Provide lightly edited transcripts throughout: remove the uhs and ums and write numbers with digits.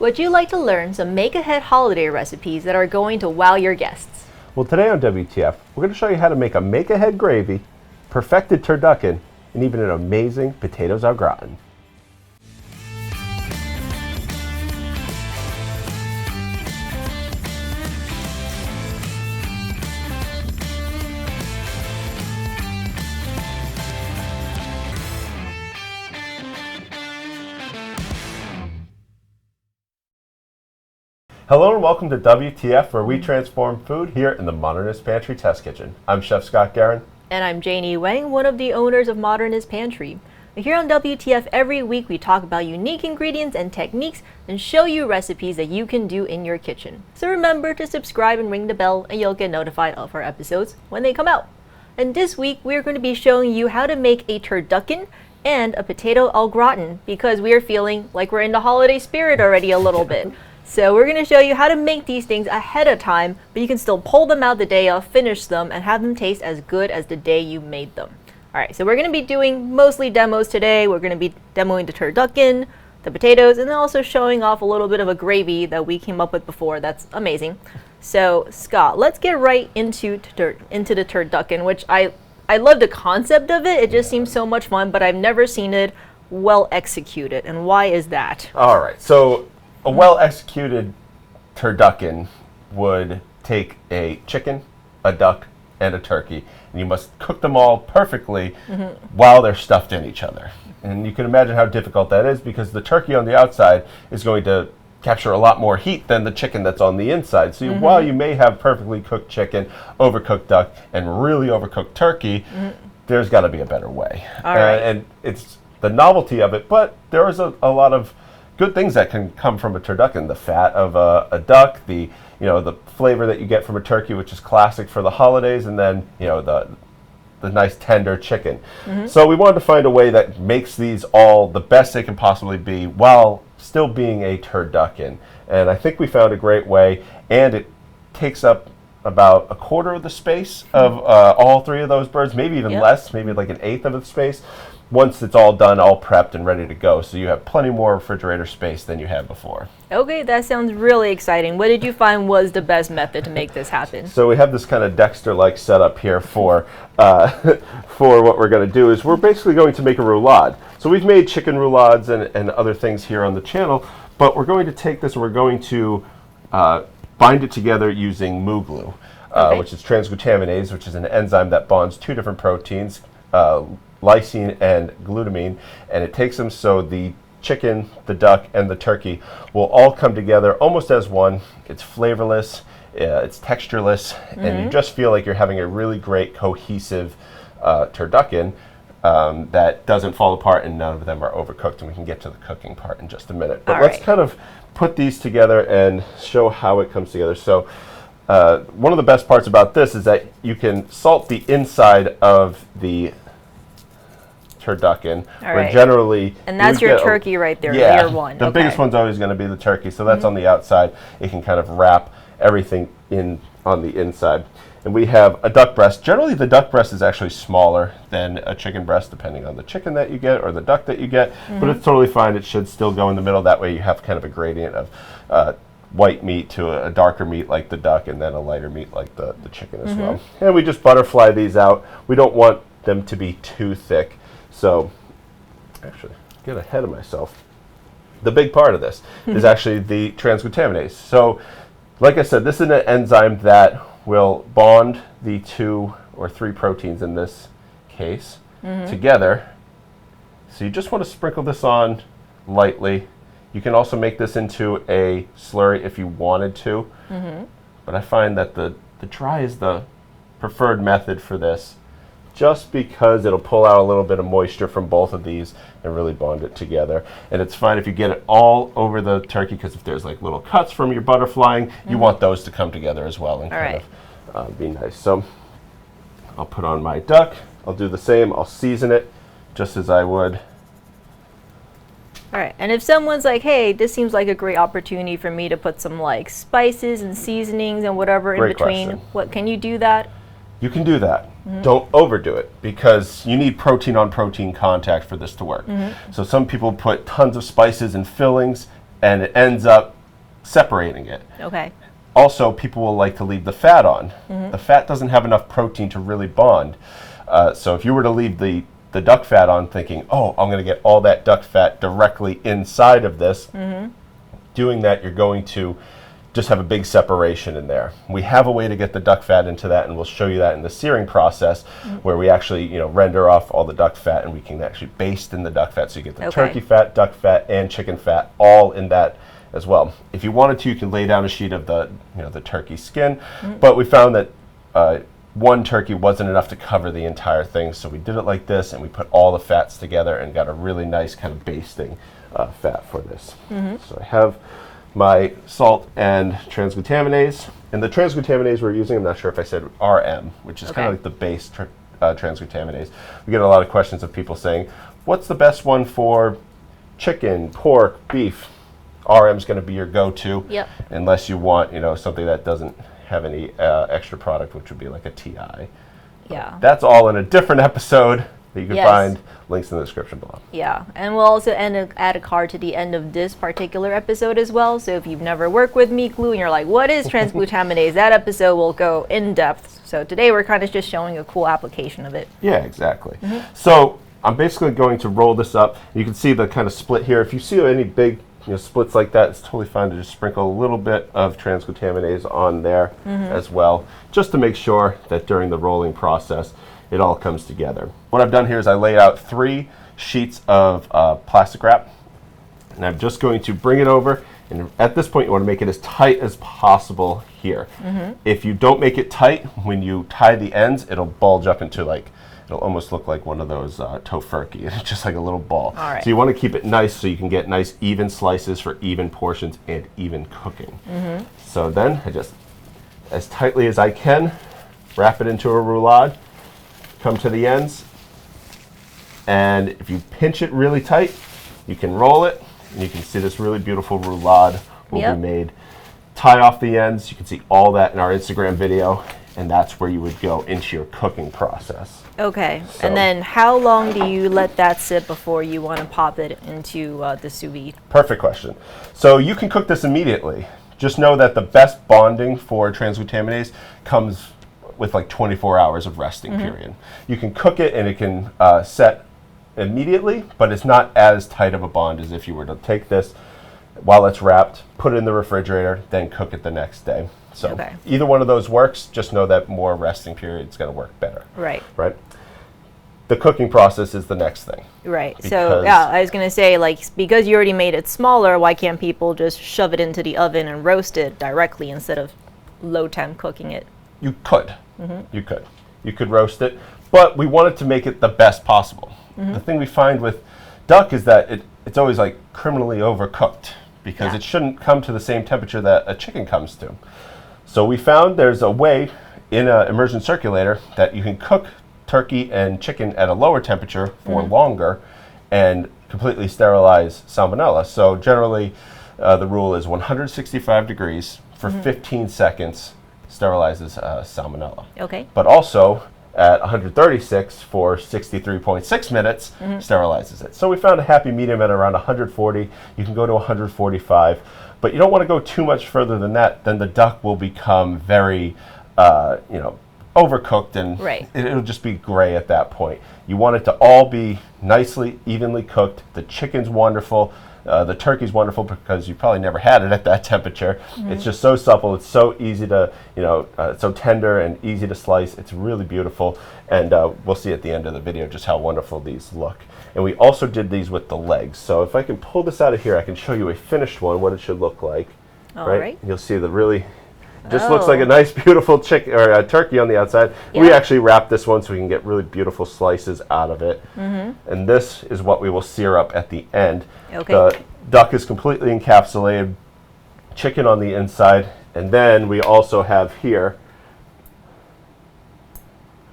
Would you like to learn some make-ahead holiday recipes that are going to wow your guests? Well, today on WTF, we're going to show you how to make a make-ahead gravy, perfected turducken, and even an amazing potatoes au gratin. Hello and welcome to WTF, where we transform food here in the Modernist Pantry Test Kitchen. I'm Chef Scott Guerin. And I'm Janie Wang, one of the owners of Modernist Pantry. Here on WTF every week we talk about unique ingredients and techniques and show you recipes that you can do in your kitchen. So remember to subscribe and ring the bell and you'll get notified of our episodes when they come out. And this week we're going to be showing you how to make a turducken and a potato au gratin because we are feeling like we're in the holiday spirit already a little bit. So we're going to show you how to make these things ahead of time, but you can still pull them out the day of, finish them, and have them taste as good as the day you made them. Alright, so we're going to be doing mostly demos today. We're going to be demoing the turducken, the potatoes, and then also showing off a little bit of a gravy that we came up with before. That's amazing. So Scott, let's get right into the turducken, which I love the concept of it. It just seems so much fun, but I've never seen it well executed. And why is that? Alright, so a well-executed turducken would take a chicken, a duck, and a turkey, and you must cook them all perfectly while they're stuffed in each other. And you can imagine how difficult that is because the turkey on the outside is going to capture a lot more heat than the chicken that's on the inside. So while you may have perfectly cooked chicken, overcooked duck, and really overcooked turkey, there's got to be a better way. And it's the novelty of it, but there is a lot of good things that can come from a turducken. The fat of a duck, the flavor that you get from a turkey, which is classic for the holidays, and then the nice tender chicken. So we wanted to find a way that makes these all the best they can possibly be while still being a turducken. And I think we found a great way, and it takes up about a quarter of the space of all three of those birds, maybe even less, maybe like an eighth of the space, once it's all done, all prepped and ready to go. So you have plenty more refrigerator space than you had before. Okay, that sounds really exciting. What did you find was the best method to make this happen? So we have this kind of Dexter-like setup here for what we're going to do is we're basically going to make a roulade. So we've made chicken roulades and other things here on the channel, but we're going to take this and we're going to bind it together using Moo Glue, which is transglutaminase, which is an enzyme that bonds two different proteins, lysine and glutamine, and it takes them so the chicken, the duck, and the turkey will all come together almost as one. It's flavorless, it's textureless, and you just feel like you're having a really great cohesive turducken that doesn't fall apart and none of them are overcooked, and we can get to the cooking part in just a minute. But let's kind of put these together and show how it comes together. So one of the best parts about this is that you can salt the inside of the turducken, where generally, and that's your turkey right there, layer one. The biggest one's always going to be the turkey, so that's on the outside. It can kind of wrap everything in on the inside. And we have a duck breast. Generally, the duck breast is actually smaller than a chicken breast, depending on the chicken that you get or the duck that you get. But it's totally fine. It should still go in the middle. That way, you have kind of a gradient of white meat to a darker meat like the duck, and then a lighter meat like the chicken as well. And we just butterfly these out. We don't want them to be too thick. So, actually, get ahead of myself. The big part of this is actually the transglutaminase. So, like I said, this is an enzyme that will bond the two or three proteins in this case together. So you just want to sprinkle this on lightly. You can also make this into a slurry if you wanted to. But I find that the dry is the preferred method for this, just because it'll pull out a little bit of moisture from both of these and really bond it together. And it's fine if you get it all over the turkey, because if there's like little cuts from your butterflying, you want those to come together as well and kind of be nice. So I'll put on my duck. I'll do the same. I'll season it just as I would. All right, and if someone's like, hey, this seems like a great opportunity for me to put some like spices and seasonings and whatever in between, what can you do that? You can do that. Don't overdo it, because you need protein on protein contact for this to work. So some people put tons of spices and fillings and it ends up separating it. Okay. Also, people will like to leave the fat on. The fat doesn't have enough protein to really bond. So if you were to leave the duck fat on thinking, oh, I'm going to get all that duck fat directly inside of this, doing that, you're going to just have a big separation in there. We have a way to get the duck fat into that, and we'll show you that in the searing process, where we actually render off all the duck fat, and we can actually baste in the duck fat, so you get the turkey fat, duck fat, and chicken fat all in that as well. If you wanted to, you can lay down a sheet of the the turkey skin, but we found that one turkey wasn't enough to cover the entire thing, so we did it like this, and we put all the fats together and got a really nice kind of basting fat for this. So I have my salt and transglutaminase, and the transglutaminase we're using, I'm not sure if I said RM, which is kind of like the base transglutaminase. We get a lot of questions of people saying, what's the best one for chicken, pork, beef? RM is going to be your go-to, unless you want something that doesn't have any extra product, which would be like a TI. Yeah. That's all in a different episode that you can find links in the description below. Yeah, and we'll also add a card to the end of this particular episode as well. So if you've never worked with Moo Gloo and you're like, what is transglutaminase? That episode will go in depth. So today we're kind of just showing a cool application of it. Yeah, exactly. So I'm basically going to roll this up. You can see the kind of split here. If you see any big splits like that, it's totally fine to just sprinkle a little bit of transglutaminase on there as well, just to make sure that during the rolling process it all comes together. What I've done here is I laid out 3 sheets of plastic wrap, and I'm just going to bring it over, and at this point you want to make it as tight as possible here. If you don't make it tight, when you tie the ends, it'll bulge up into it'll almost look like one of those tofurkey. It's just like a little ball. So you want to keep it nice so you can get nice even slices for even portions and even cooking. So then I just, as tightly as I can, wrap it into a roulade, come to the ends, and if you pinch it really tight, you can roll it, and you can see this really beautiful roulade will be made. Tie off the ends. You can see all that in our Instagram video, and that's where you would go into your cooking process. Okay, so, and then how long do you let that sit before you want to pop it into the sous vide? Perfect question. So you can cook this immediately. Just know that the best bonding for transglutaminase comes with like 24 hours of resting period. You can cook it and it can set immediately, but it's not as tight of a bond as if you were to take this while it's wrapped, put it in the refrigerator, then cook it the next day. So either one of those works. Just know that more resting period is going to work better. Right. The cooking process is the next thing. So yeah, I was going to say, because you already made it smaller, why can't people just shove it into the oven and roast it directly instead of low temp cooking it? You could. You could roast it, but we wanted to make it the best possible. The thing we find with duck is that it's always like criminally overcooked, because it shouldn't come to the same temperature that a chicken comes to. So we found there's a way in an immersion circulator that you can cook turkey and chicken at a lower temperature for longer and completely sterilize salmonella. So generally the rule is 165 degrees for 15 seconds sterilizes salmonella. But also at 136 for 63.6 minutes sterilizes it. So we found a happy medium at around 140. You can go to 145, but you don't want to go too much further than that. Then the duck will become very overcooked, and it'll just be gray at that point. You want it to all be nicely, evenly cooked. The chicken's wonderful. The turkey's wonderful because you probably never had it at that temperature. It's just so supple. It's so easy to, it's so tender and easy to slice. It's really beautiful. And we'll see at the end of the video just how wonderful these look. And we also did these with the legs. So if I can pull this out of here, I can show you a finished one, what it should look like. All right. You'll see the really, just looks like a nice, beautiful chicken or a turkey on the outside. We actually wrapped this one so we can get really beautiful slices out of it. And this is what we will sear up at the end. The duck is completely encapsulated, chicken on the inside, and then we also have here,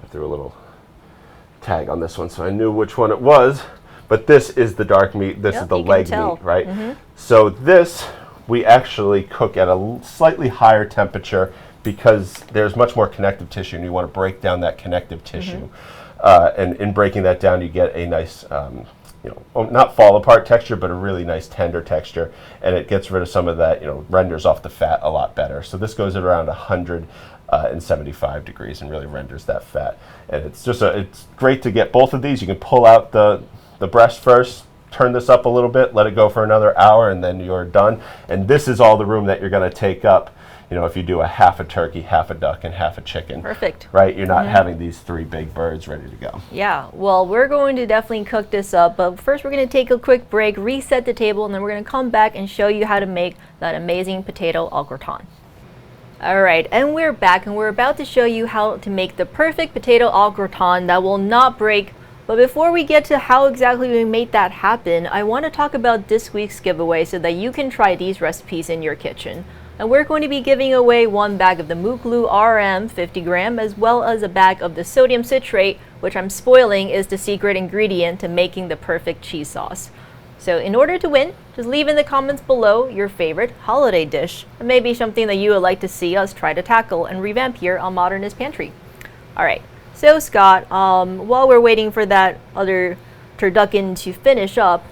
I threw a little tag on this one so I knew which one it was, but this is the dark meat, this is the leg meat, right? So this we actually cook at a slightly higher temperature because there's much more connective tissue, and you want to break down that connective tissue. And in breaking that down, you get a nice, not fall apart texture, but a really nice tender texture, and it gets rid of some of that, renders off the fat a lot better. So this goes at around 175 degrees and really renders that fat. And it's great to get both of these. You can pull out the breast first, turn this up a little bit, let it go for another hour, and then you're done. And this is all the room that you're going to take up. If you do a half a turkey, half a duck, and half a chicken. Perfect. Right? You're not having these 3 big birds ready to go. Yeah, well, we're going to definitely cook this up, but first we're going to take a quick break, reset the table, and then we're going to come back and show you how to make that amazing potato au gratin. All right, and we're back, and we're about to show you how to make the perfect potato au gratin that will not break. But before we get to how exactly we made that happen, I want to talk about this week's giveaway so that you can try these recipes in your kitchen. And we're going to be giving away 1 bag of the Moo Gloo RM 50 gram, as well as a bag of the sodium citrate, which I'm spoiling is the secret ingredient to making the perfect cheese sauce. So in order to win, just leave in the comments below your favorite holiday dish, and maybe something that you would like to see us try to tackle and revamp here on Modernist Pantry. All right, so Scott, while we're waiting for that other turducken to finish up,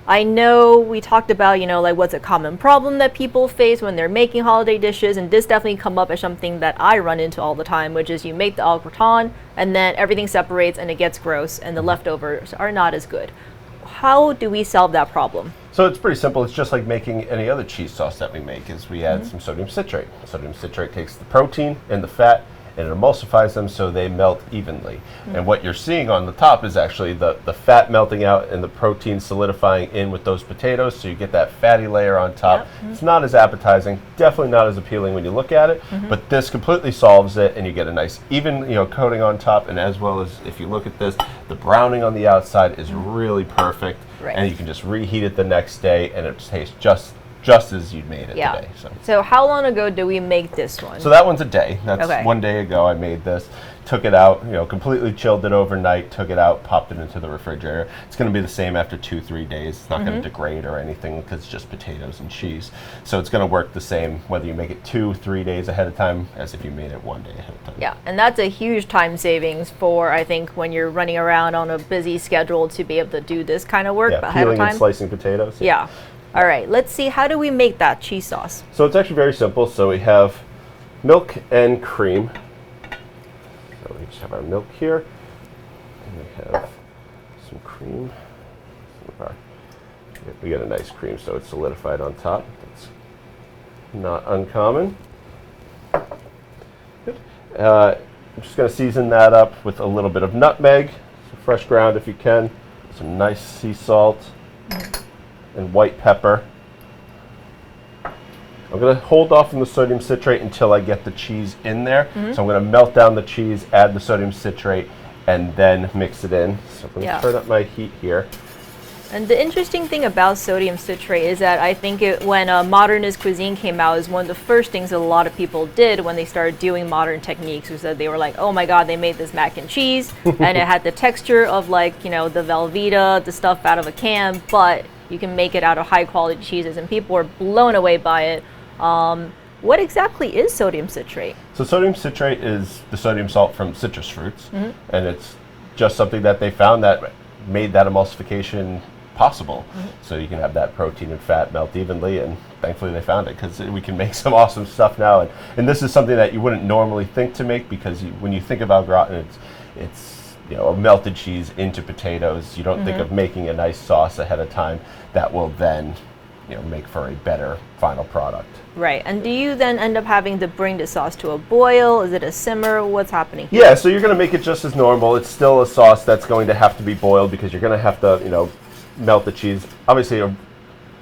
I know we talked about, what's a common problem that people face when they're making holiday dishes, and this definitely come up as something that I run into all the time, which is you make the au gratin, and then everything separates and it gets gross, and the leftovers are not as good. How do we solve that problem? So it's pretty simple. It's just like making any other cheese sauce that we make, is we add some sodium citrate. Sodium citrate takes the protein and the fat, and it emulsifies them so they melt evenly. And what you're seeing on the top is actually the fat melting out and the protein solidifying in with those potatoes, so you get that fatty layer on top. It's not as appetizing, definitely not as appealing when you look at it, but this completely solves it, and you get a nice even coating on top, and as well as if you look at this, the browning on the outside is really perfect, and you can just reheat it the next day and it tastes just as you made it today. So how long ago did we make this one? So that one's a day. That's 1 day ago I made this. Took it out, completely chilled it overnight, took it out, popped it into the refrigerator. It's going to be the same after 2-3 days. It's not going to degrade or anything because it's just potatoes and cheese. So it's going to work the same whether you make it 2-3 days ahead of time as if you made it 1 day ahead of time. Yeah, and that's a huge time savings for, I think, when you're running around on a busy schedule to be able to do this kind of work ahead of time. Peeling and slicing potatoes. Yeah. All right, let's see, how do we make that cheese sauce? So it's actually very simple. So we have milk and cream. So we just have our milk here, and we have some cream. We get a nice cream, so it's solidified on top. That's not uncommon. Good. I'm just going to season that up with a little bit of nutmeg, some fresh ground if you can, some nice sea salt, and white pepper. I'm going to hold off on the sodium citrate until I get the cheese in there. So I'm going to melt down the cheese, add the sodium citrate, and then mix it in. So I'm going to turn up my heat here. And the interesting thing about sodium citrate is that I think when modernist cuisine came out, is one of the first things that a lot of people did when they started doing modern techniques, was that they were like, oh my god, they made this mac and cheese, and it had the texture of the Velveeta, the stuff out of a can, but you can make it out of high quality cheeses, and people were blown away by it. What exactly is sodium citrate? So sodium citrate is the sodium salt from citrus fruits, and it's just something that they found that made that emulsification possible. So you can have that protein and fat melt evenly, and thankfully they found it, because we can make some awesome stuff now. And this is something that you wouldn't normally think to make, because when you think about gratin, it's a melted cheese into potatoes. You don't think of making a nice sauce ahead of time that will then make for a better final product. Right, and do you then end up having to bring the sauce to a boil? Is it a simmer? What's happening here? Yeah, so you're going to make it just as normal. It's still a sauce that's going to have to be boiled, because you're going to have to, melt the cheese. Obviously, a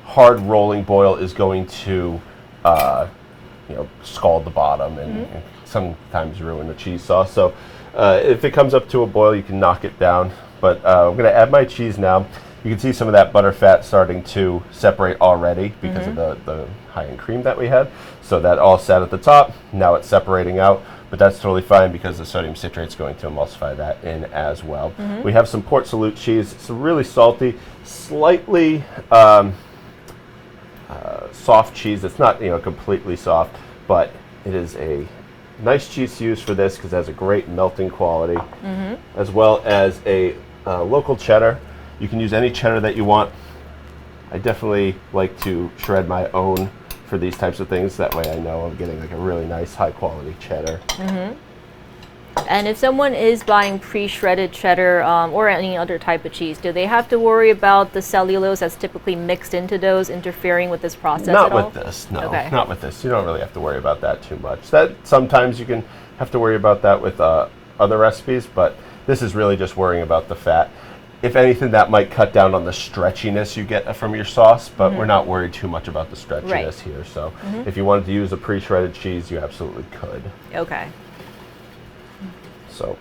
hard rolling boil is going to, scald the bottom and sometimes ruin the cheese sauce. So if it comes up to a boil, you can knock it down. But I'm going to add my cheese now. You can see some of that butter fat starting to separate already because of the high-end cream that we had. So that all sat at the top. Now it's separating out, but that's totally fine because the sodium citrate is going to emulsify that in as well. We have some Port Salut cheese. It's really salty, slightly soft cheese. It's not completely soft, but it is a nice cheese to use for this because it has a great melting quality, as well as a local cheddar. You can use any cheddar that you want. I definitely like to shred my own for these types of things. That way I know I'm getting like a really nice high quality cheddar. And if someone is buying pre-shredded cheddar or any other type of cheese, do they have to worry about the cellulose that's typically mixed into those interfering with this process at all? Not with this, no. Okay. Not with this. You don't really have to worry about that too much. That sometimes you can have to worry about that with other recipes, but this is really just worrying about the fat. If anything, that might cut down on the stretchiness you get from your sauce, but we're not worried too much about the stretchiness here. So if you wanted to use a pre-shredded cheese, you absolutely could. Okay. So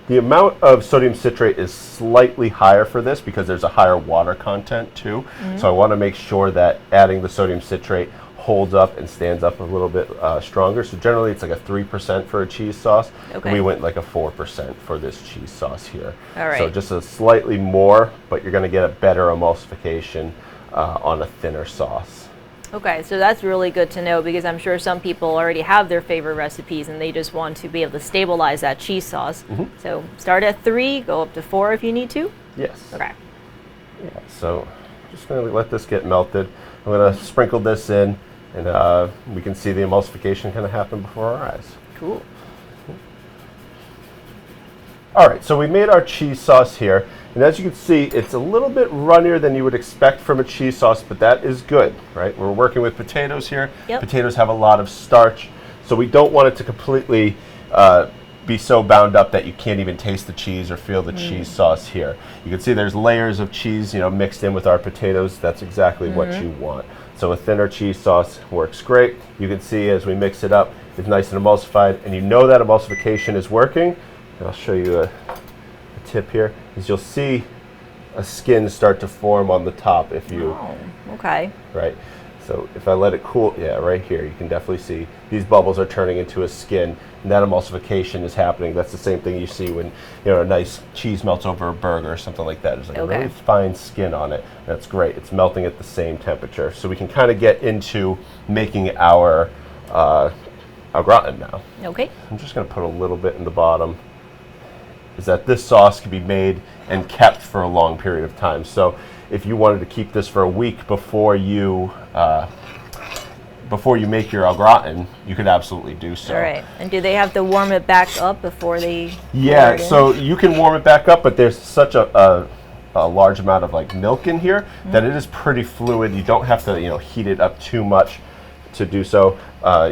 the amount of sodium citrate is slightly higher for this because there's a higher water content too. So I want to make sure that adding the sodium citrate holds up and stands up a little bit stronger. So generally it's like a 3% for a cheese sauce. Okay. We went like a 4% for this cheese sauce here. All right. So just a slightly more, but you're going to get a better emulsification on a thinner sauce. Okay, so that's really good to know because I'm sure some people already have their favorite recipes and they just want to be able to stabilize that cheese sauce. So start at 3, go up to 4 if you need to? Yes. Okay. Yeah, so just going to let this get melted. I'm going to sprinkle this in and we can see the emulsification kind of happen before our eyes. Cool. All right, so we made our cheese sauce here, and as you can see, it's a little bit runnier than you would expect from a cheese sauce, but that is good, right? We're working with potatoes here. Yep. Potatoes have a lot of starch, so we don't want it to completely be so bound up that you can't even taste the cheese or feel the cheese sauce here. You can see there's layers of cheese, mixed in with our potatoes. That's exactly what you want. So a thinner cheese sauce works great. You can see as we mix it up, it's nice and emulsified, and you know that emulsification is working. And I'll show you a tip here, is you'll see a skin start to form on the top if you, okay. Right? So if I let it cool, yeah, right here, you can definitely see these bubbles are turning into a skin, and that emulsification is happening. That's the same thing you see when, a nice cheese melts over a burger or something like that. There's like a really fine skin on it. That's great. It's melting at the same temperature. So we can kind of get into making our gratin now. Okay. I'm just going to put a little bit in the bottom. Is that this sauce can be made and kept for a long period of time. So if you wanted to keep this for a week before you make your au gratin, you could absolutely do so. All right. And do they have to warm it back up before they? Yeah. So you can warm it back up, but there's such a large amount of like milk in here that it is pretty fluid. You don't have to heat it up too much to do so.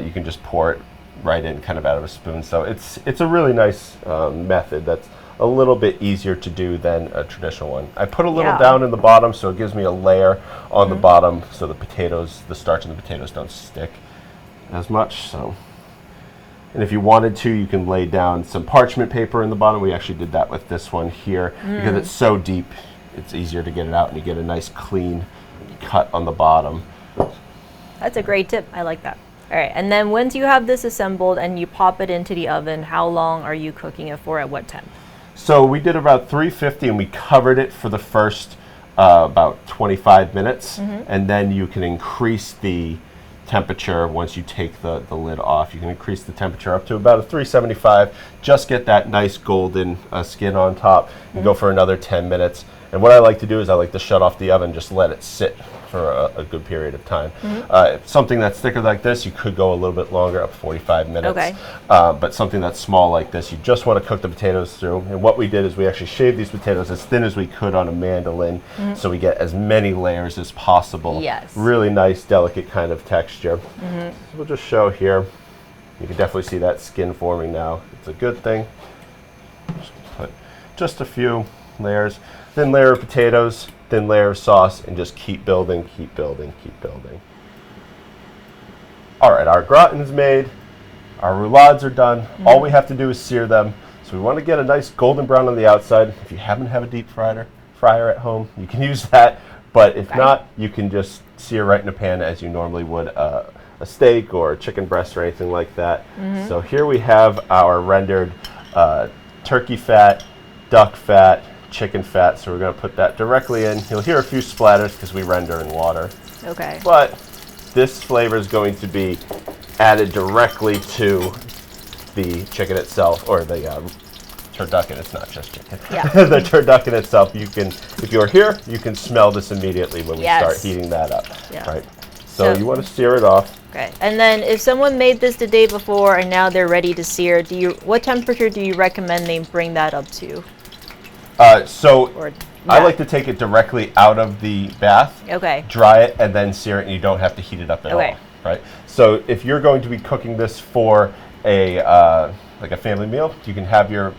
You can just pour it right in kind of out of a spoon. So it's a really nice method that's a little bit easier to do than a traditional one. I put a little down in the bottom so it gives me a layer on the bottom so the starch in the potatoes don't stick as much. So, and if you wanted to, you can lay down some parchment paper in the bottom. We actually did that with this one here because it's so deep, it's easier to get it out and you get a nice clean cut on the bottom. That's a great tip. I like that. All right, and then once you have this assembled and you pop it into the oven, how long are you cooking it for, at what temp? So we did about 350 and we covered it for the first about 25 minutes. And then you can increase the temperature once you take the lid off. You can increase the temperature up to about a 375. Just get that nice golden skin on top and go for another 10 minutes. And what I like to do is I like to shut off the oven, just let it sit for a good period of time. Something that's thicker like this, you could go a little bit longer, up 45 minutes. Okay. But something that's small like this, you just want to cook the potatoes through. And what we did is we actually shaved these potatoes as thin as we could on a mandolin, so we get as many layers as possible. Yes. Really nice, delicate kind of texture. So we'll just show here. You can definitely see that skin forming now. It's a good thing. Just put just a few layers. Thin layer of potatoes, thin layer of sauce, and just keep building, keep building, keep building. All right, our gratin's made. Our roulades are done. All we have to do is sear them. So we want to get a nice golden brown on the outside. If you happen to have a deep fryer at home, you can use that. But if not, you can just sear right in a pan as you normally would a steak or a chicken breast or anything like that. So here we have our rendered turkey fat, duck fat, chicken fat, so we're going to put that directly in. You'll hear a few splatters because we render in water. Okay. But this flavor is going to be added directly to the chicken itself, or the turducken. It's not just chicken. Yeah. The turducken itself, you can, if you're here, you can smell this immediately when we start heating that up. Yeah. Right. So you want to sear it off. Okay. And then if someone made this the day before and now they're ready to sear, what temperature do you recommend they bring that up to? I like to take it directly out of the bath, dry it, and then sear it, and you don't have to heat it up at all, right? So if you're going to be cooking this for a like a family meal, you can have your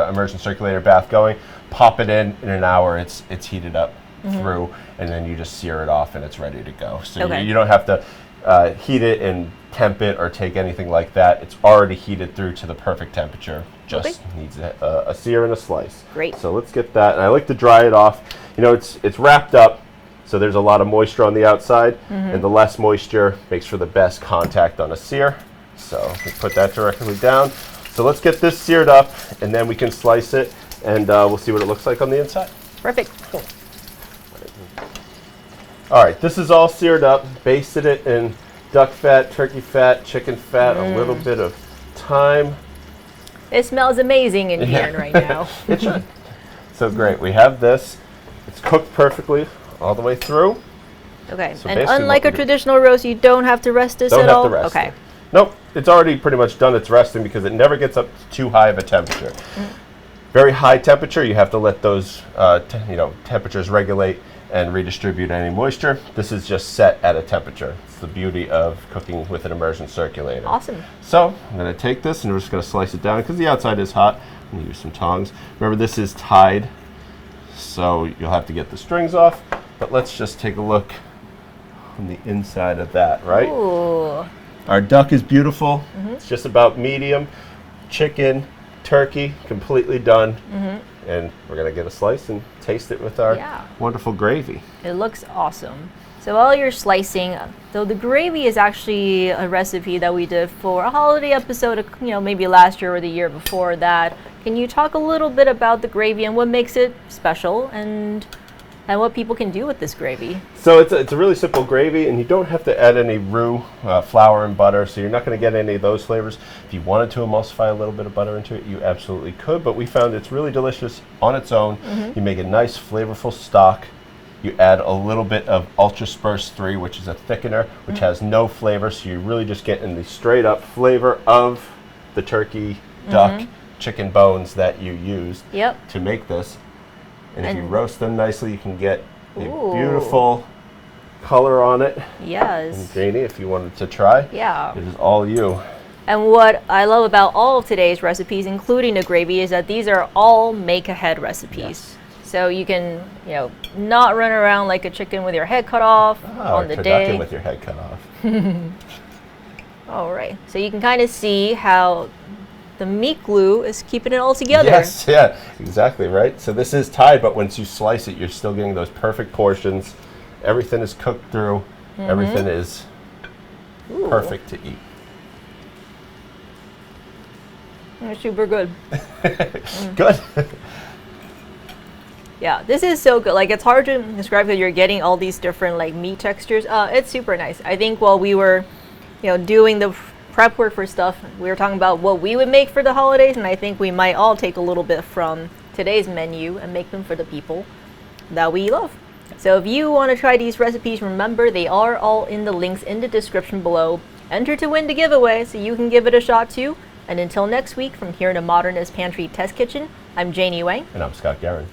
immersion circulator bath going, pop it in an hour, it's heated up through, and then you just sear it off and it's ready to go. So you don't have to heat it and temp it or take anything like that. It's already heated through to the perfect temperature. Just needs a sear and a slice. Great. So let's get that. And I like to dry it off. You know, it's wrapped up, so there's a lot of moisture on the outside, and the less moisture makes for the best contact on a sear. So we put that directly down. So let's get this seared up, and then we can slice it, and we'll see what it looks like on the inside. Perfect. Cool. All right, this is all seared up. Basted it in duck fat, turkey fat, chicken fat, a little bit of thyme. It smells amazing in here right now. It should. So great. We have this. It's cooked perfectly all the way through. Okay. So and unlike a traditional roast, you don't have to rest this at all? Don't have to rest it. Nope. It's already pretty much done its resting because it never gets up to too high of a temperature. Very high temperature, you have to let those temperatures regulate and redistribute any moisture. This is just set at a temperature. It's the beauty of cooking with an immersion circulator. Awesome. So I'm going to take this and we're just going to slice it down because the outside is hot. I'm going to use some tongs. Remember, this is tied, so you'll have to get the strings off. But let's just take a look on the inside of that, right? Ooh. Our duck is beautiful. It's just about medium. Chicken, turkey, completely done. And we're going to get a slice and taste it with our wonderful gravy. It looks awesome. So while you're slicing, so the gravy is actually a recipe that we did for a holiday episode, maybe last year or the year before that. Can you talk a little bit about the gravy and what makes it special and what people can do with this gravy? So it's a really simple gravy, and you don't have to add any roux, flour, and butter, so you're not going to get any of those flavors. If you wanted to emulsify a little bit of butter into it, you absolutely could, but we found it's really delicious on its own. You make a nice, flavorful stock. You add a little bit of Ultra Spurs 3, which is a thickener, which has no flavor, so you're really just getting the straight-up flavor of the turkey, duck, chicken bones that you used to make this. And if you roast them nicely, you can get a beautiful color on it. Yes. And Janie, if you wanted to try, it is all you. And what I love about all of today's recipes, including the gravy, is that these are all make-ahead recipes. Yes. So you can, not run around like a chicken with your head cut off on the day. With your head cut off. All right. So you can kind of see how the meat glue is keeping it all together. Yes, yeah, exactly, right? So this is tied, but once you slice it, you're still getting those perfect portions. Everything is cooked through. Everything is perfect to eat. It's super good. Good. Yeah, this is so good. Like, it's hard to describe because you're getting all these different meat textures. It's super nice. I think while we were, doing the prep work for stuff, we were talking about what we would make for the holidays, and I think we might all take a little bit from today's menu and make them for the people that we love. So if you want to try these recipes, remember they are all in the links in the description below. Enter to win the giveaway so you can give it a shot too. And until next week, from here in the Modernist Pantry Test Kitchen, I'm Janie Wang. And I'm Scott Guerin.